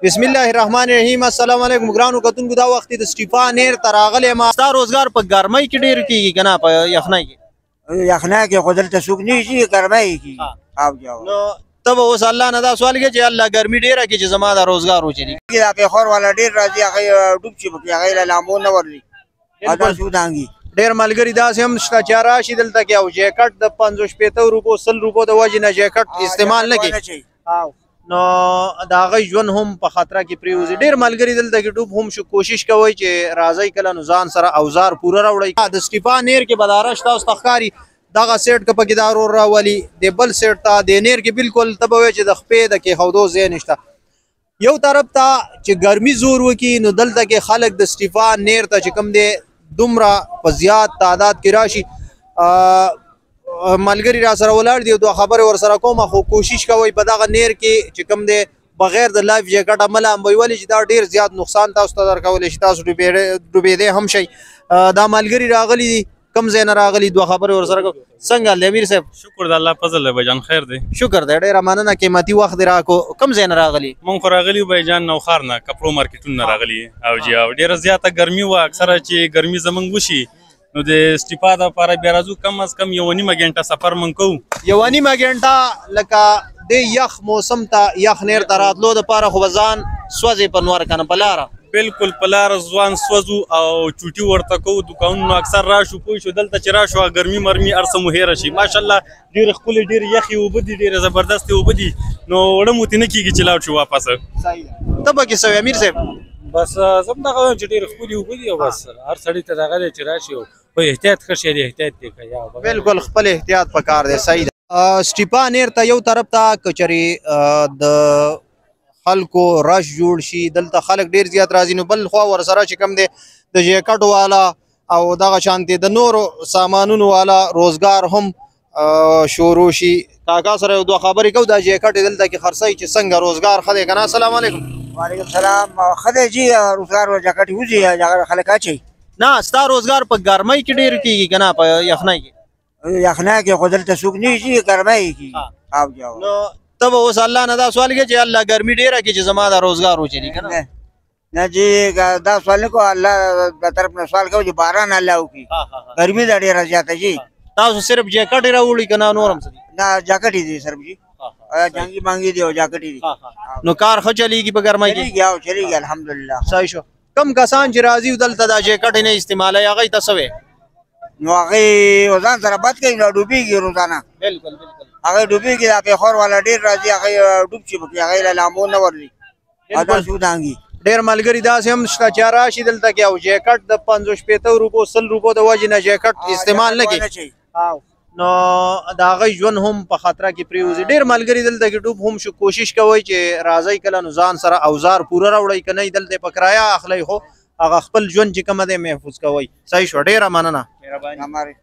بسم الله الرحمن الرحیم. السلام علیکم ګرانو کتونکو. دا وخت د سټیفان ایر ته راغلی ما. ستا روزګار په ګرمۍ کې ډېر کېږي که نه په یخنۍ کې؟ یخنۍ کې خو دلته څوک نه شي، ګرمۍ کېږي. نو ته به اوس الله نه دا سوال کوې چې الله ګرمي ډېره کړي چې زما دا روزګار وچلي. دا پېښور والا ډېر راځي، هغه ډوب شي پکې، هغې له لامبو نه ورځي دا سودانګي. ډېر ملګري داسې هم شته چې راشي دلته کې او جیکټ د 50 روپو 100 روپو د وجې نه جیکټ استعمال نه کوي، نو د هغوی ژوند هم په خطره کې پرېوځي. ډېر ملګري دلته کې ډوب هم شو. کوشش کوئ چې راځئ کله نو ځان سره اوزار پوره راوړئ. د سټیفان ایر کې به دا رش تاسو ته ښکاري، دغه سیټ که پکې دا رور راولي د بل سیټ ته د نیر کې بالکل ته به وایې چې د خپې د کېښودو ځای نشته. یو طرف ته چې ګرمي زور وکړي نو دلته کې خلک د سټیفان نیر ته چې کوم دی دومره په زیات تعداد کې راشي. ملګري را سره ولاړ دي او دوه خبرې ورسره کوم، خو کوشش کوئ په دغه نیر کې چې کوم دی بغیر د لایف جیکټ عمله هم وي، ولې چې دا ډېر زیات نقصان تاسو ته درکولی شي، تاسو ډوبېدی هم شئ. دا ملګري راغلي دي، کوم ځای نه راغلي، دوه خبرې ورسره کوم. څنګه حال دی امیر صاحب؟ شکر د الله فضل دی بھائی جان، خیر دی. شکر دی، ډېره مننه، قیمتي وخت دې راکړو. کوم ځای نه راغلي؟ مونږ خو راغلي یو بھائی جان نوښار نه، کپړو مارکیټونو نه راغلي او جی او ډېره زیاته ګرمي وه. اکثره چې ګرمي زمونږ وشي نو د سټیفا دپاره بیا راځو، کم از کم 1.5 غنټه سفر مونږ کوو. 1.5 غنټه لکه د یخ موسم ته یخ نیر ته راتلو دپاره خو به ځان سوځې په نور که نه په لاره؟ بالکل په لاره ځوان سوځو او چوټي ورته کوو. دوکانونو اکثر راشو، پوه شو دلته چې راشو ګرمي مرمي هر څه مو هېره شي. ماشاءالله ډېرې ښکلې ډېرې یخې اوبه دي، ډېرې زبردستې اوبه دي، نو وړه مو ترې نه کېږي چې لاړ شو واپسه. ته به کې څه امیر صاحب؟ بس زه هم دغه وایم چې ډېرې ښکلې اوبه دي او بس هر سړي ته دغه دی چې راشي خو احتیاط ښه شی دی، احتیاط دی که بالکل خپل احتیاط پکار دی. صحیح ده. سټیفان ایر ته یو طرف ته که چېرې د خلکو رش جوړ شي، دلته خلک ډېر زیات راځي، نو بل خوا ورسره چې کوم دی د جیکټ والا او دغه شانتې د نورو سامانونو والا روزګار هم شروع شي. کاکا سره یو دوه خبرې کوو. دا جیکټ دلته کې خرڅوي چې څنګه روزګار ښه دی که نه؟ السلام علیکم. وعلیکم السلام. ښه دی جي، روزګار جاکټ وځي خلک اچوي. نه ستا روزګار په ګرمۍ کې ډېر کېږي که نه په یخنۍ کې؟ یخنۍ کې خو دلته څوک نه شي، ګرمۍ کېږي. نو ته به اوس الله نه دا سوال کوې چې الله ګرمي ډېره کړي چې زما دا روزګار وچلي که نه؟ نه جي دا سوال نه کوو، الله د طرف نه سوال کوو چې باران الله وکړي. ګرمي ده ډېره زیاته جي. تاسو صرف جیکټ یې راوړي که نه نور هم څه دي؟ نه جاکټ یې دي صرف جي، جنګي مانګي دي او جاکټ یې دي. نو کار ښه چلېږي په ګرمۍ کې؟ چلېږي او چلېږي الحمدلله. صحیح شو. کم کسان چې راځي دلته دا جیکټ نه استعمالوي هغوی ته څه وی؟ نو هغې ځان سره بد کوي، نو ډوبېږي روزانه. بالکل بالکل هغې ډوبېږي. دا پېښور والا ډېر راځي، هغې ډوب شي پکې، هغې له لامبو نه ورځي دا سودانګي. ډېر ملګري داسې هم شته چې راشي دلته کې او جیکټ د 50 روپو 100 روپو د وجې نه جیکټ استعمال نه کوي، نو د هغوی ژوند هم په خطره کې پرېوځي. ډېر ملګري دلته کې ډوب هم شو. کوشش کوئ چې راځئ کله نو ځان سره اوزار پوره راوړئ، که نه دلته په کرایه اخلئ خو هغه خپل ژوند چې کومه دی محفوظ کوئ. صحیح شو، ډېره مننه. مهرباني.